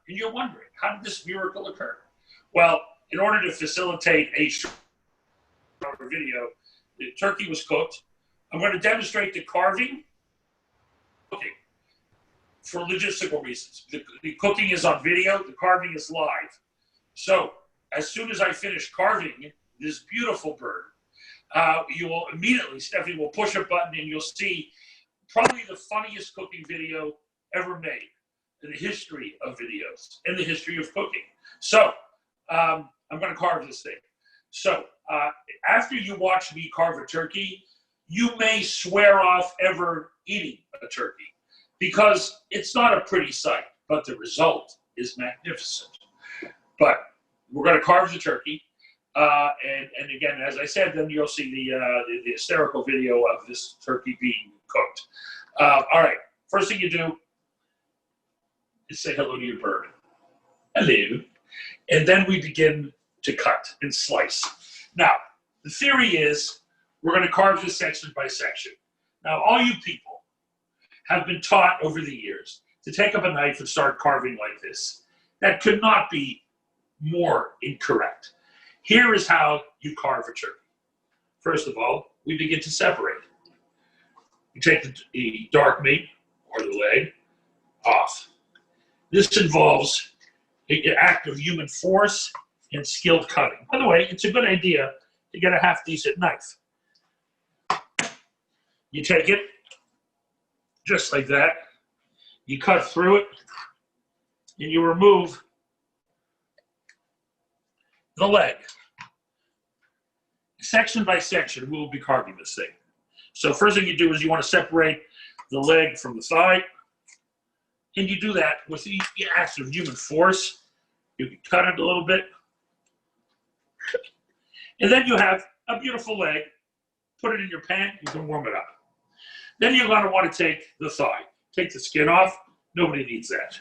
And you're wondering, how did this miracle occur? Well, in order to facilitate a short video, the turkey was cooked. I'm going to demonstrate the carving, cooking, for logistical reasons. The cooking is on video, the carving is live. So as soon as I finish carving this beautiful bird, you will immediately, Stephanie will push a button and you'll see probably the funniest cooking video ever made in the history of videos, in the history of cooking. So I'm going to carve this thing. So after you watch me carve a turkey, you may swear off ever eating a turkey because it's not a pretty sight, but the result is magnificent. But we're going to carve the turkey. And again, as I said, then you'll see the hysterical video of this turkey being cooked. All right, first thing you do is say hello to your bird. Hello. And then we begin to cut and slice. Now, the theory is we're going to carve this section by section. Now, all you people have been taught over the years to take up a knife and start carving like this. That could not be more incorrect. Here is how you carve a turkey. First of all, we begin to separate. You take the dark meat, or the leg, off. This involves an act of human force and skilled cutting. By the way, it's a good idea to get a half-decent knife. You take it, just like that. You cut through it, and you remove the leg. Section by section, we will be carving this thing. So first thing you do is you want to separate the leg from the thigh. And you do that with the act of human force. You can cut it a little bit. And then you have a beautiful leg. Put it in your pan, you can warm it up. Then you're going to want to take the thigh. Take the skin off. Nobody needs that.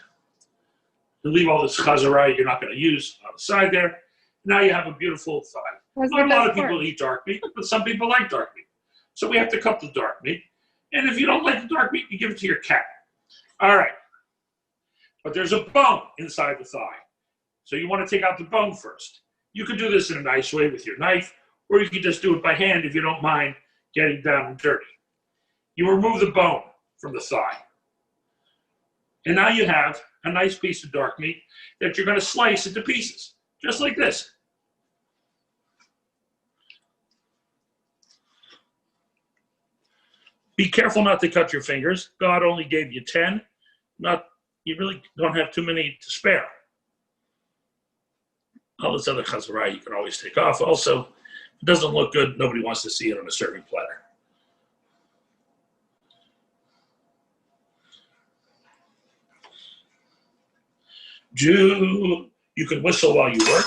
You leave all this chazarai you're not going to use on the side there. Now you have a beautiful thigh. Not a lot of people eat dark meat, but some people like dark meat. So we have to cut the dark meat. And if you don't like the dark meat, you give it to your cat. All right. But there's a bone inside the thigh. So you want to take out the bone first. You can do this in a nice way with your knife, or you can just do it by hand if you don't mind getting down and dirty. You remove the bone from the thigh. And now you have a nice piece of dark meat that you're going to slice into pieces, just like this. Be careful not to cut your fingers. God only gave you 10. You really don't have too many to spare. All this other chazarai you can always take off. Also, if it doesn't look good, nobody wants to see it on a serving platter. You can whistle while you work,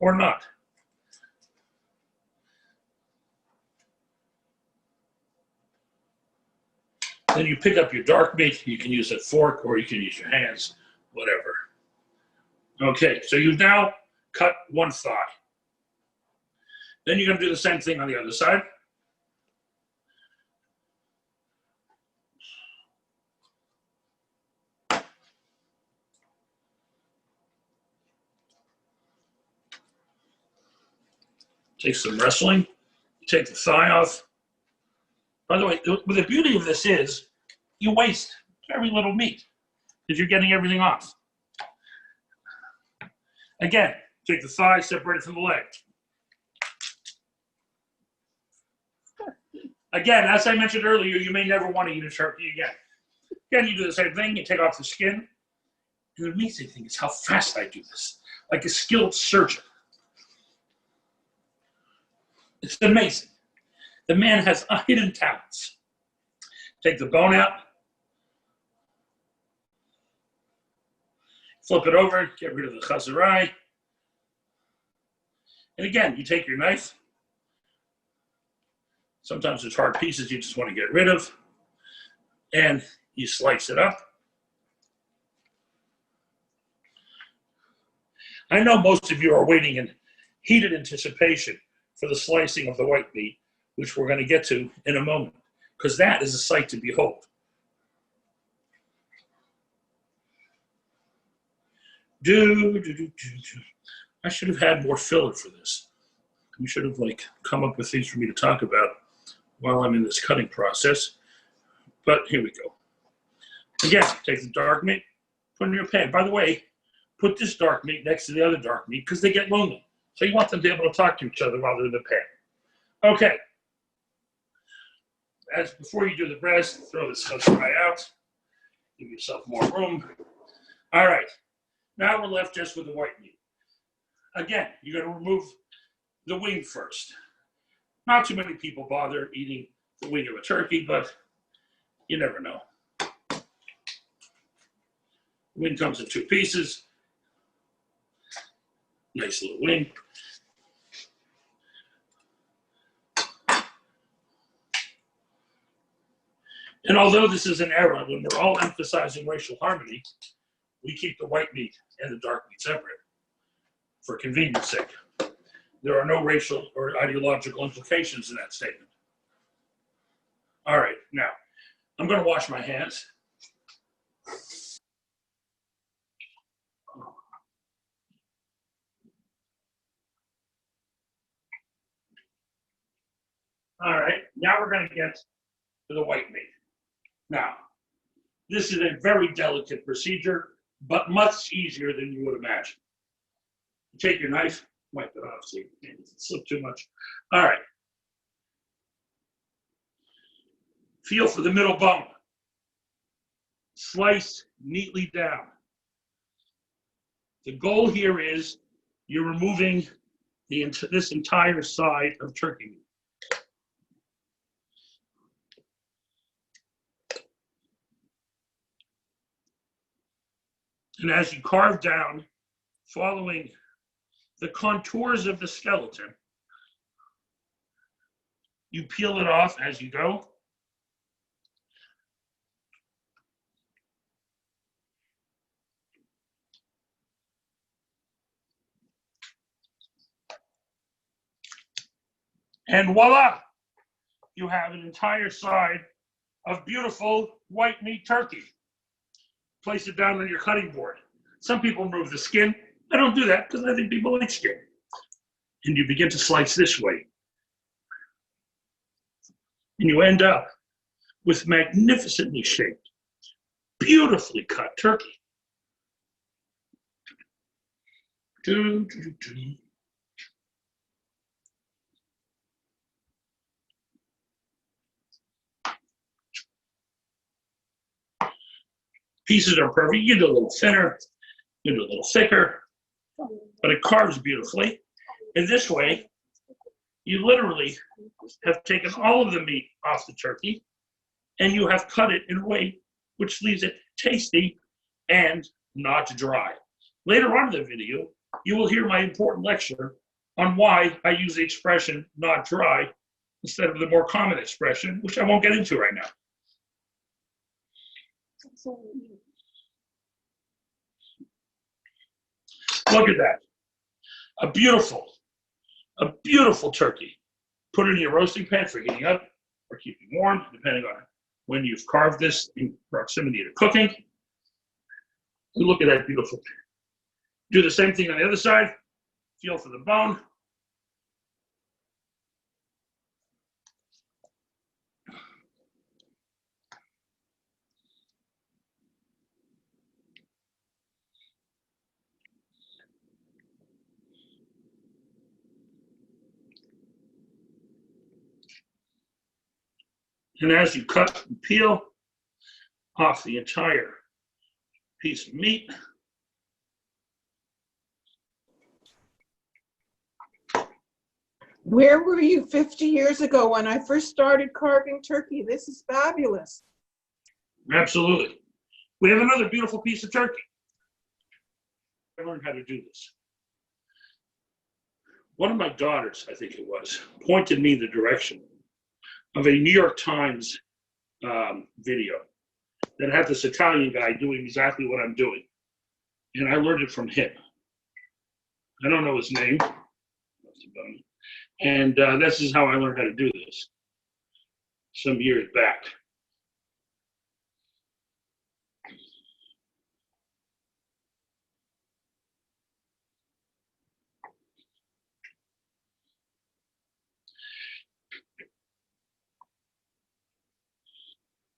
or not. Then you pick up your dark meat. You can use a fork or you can use your hands, whatever. Okay, so you've now cut one thigh. Then you're going to do the same thing on the other side. Takes some wrestling. You take the thigh off. By the way, the beauty of this is you waste very little meat because you're getting everything off. Again, take the thigh, separate it from the leg. Again, as I mentioned earlier, you may never want to eat a turkey again. Again, you do the same thing. You take off the skin. And the amazing thing is how fast I do this, like a skilled surgeon. It's amazing. The man has hidden talents. Take the bone out. Flip it over, get rid of the chazarai. And again, you take your knife. Sometimes there's hard pieces you just want to get rid of. And you slice it up. I know most of you are waiting in heated anticipation for the slicing of the white meat, which we're going to get to in a moment, because that is a sight to behold. I should have had more filler for this. We should have come up with things for me to talk about while I'm in this cutting process. But here we go. Again, take the dark meat, put it in your pan. By the way, put this dark meat next to the other dark meat because they get lonely. So you want them to be able to talk to each other while they're in the pan. Okay. As before you do the breast, throw this stuff right out. Give yourself more room. All right. Now we're left just with the white meat. Again, you're going to remove the wing first. Not too many people bother eating the wing of a turkey, but you never know. The wing comes in 2 pieces. Nice little wing. And although this is an era when we're all emphasizing racial harmony, we keep the white meat and the dark meat separate for convenience sake. There are no racial or ideological implications in that statement. All right, now, I'm going to wash my hands. All right, now we're going to get to the white meat. Now, this is a very delicate procedure, but much easier than you would imagine. You take your knife, wipe it off so you can't slip too much. All right. Feel for the middle bone. Slice neatly down. The goal here is you're removing this entire side of turkey meat. And as you carve down, following the contours of the skeleton, you peel it off as you go. And voila, you have an entire side of beautiful white meat turkey. Place it down on your cutting board. Some people remove the skin. I don't do that because I think people like skin. And you begin to slice this way. And you end up with magnificently shaped, beautifully cut turkey. Pieces are perfect. You do a little thinner, you do a little thicker, but it carves beautifully. And this way, you literally have taken all of the meat off the turkey and you have cut it in a way which leaves it tasty and not dry. Later on in the video, you will hear my important lecture on why I use the expression not dry instead of the more common expression, which I won't get into right now. Look at that. A beautiful turkey. Put it in your roasting pan for heating up or keeping warm, depending on when you've carved this in proximity to cooking. And look at that beautiful pan. Do the same thing on the other side. Feel for the bone. And as you cut and peel off the entire piece of meat, where were you 50 years ago when I first started carving turkey? This is fabulous. Absolutely. We have another beautiful piece of turkey. I learned how to do this. One of my daughters, I think it was, pointed me in the direction of a New York Times video that had this Italian guy doing exactly what I'm doing. And I learned it from him. I don't know his name. And this is how I learned how to do this some years back.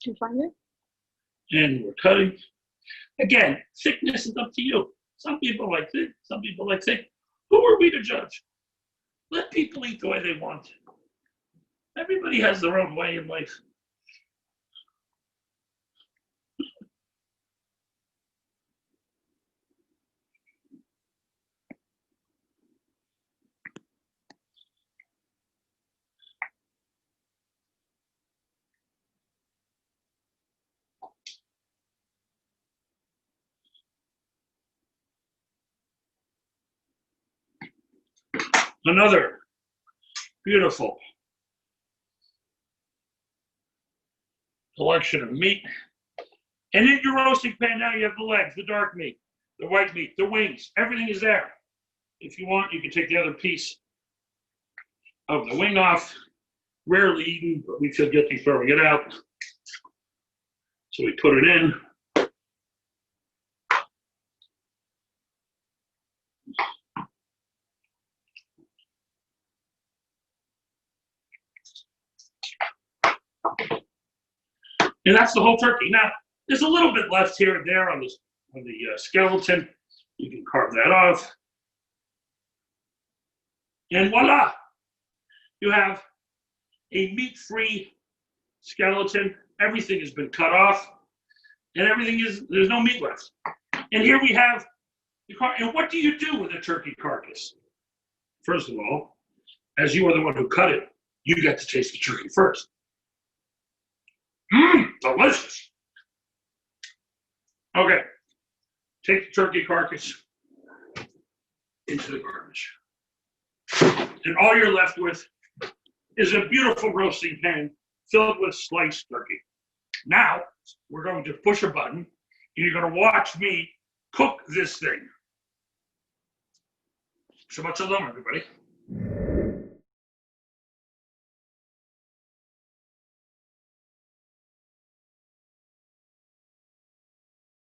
Did you find it? And we're cutting. Again, thickness is up to you. Some people like thick, some people like thick. Who are we to judge? Let people eat the way they want. Everybody has their own way in life. Another beautiful collection of meat. And in your roasting pan now you have the legs, the dark meat, the white meat, the wings, everything is there. If you want, you can take the other piece of the wing off. Rarely eaten, but we feel guilty throwing it out. So we put it in. And that's the whole turkey. Now, there's a little bit left here and there on the skeleton. You can carve that off. And voila, you have a meat-free skeleton. Everything has been cut off, and there's no meat left. And here we have and what do you do with a turkey carcass? First of all, as you are the one who cut it, you get to taste the turkey first. Delicious. Okay, take the turkey carcass into the garbage. And all you're left with is a beautiful roasting pan filled with sliced turkey. Now, we're going to push a button, and you're going to watch me cook this thing. Shabbat shalom, everybody.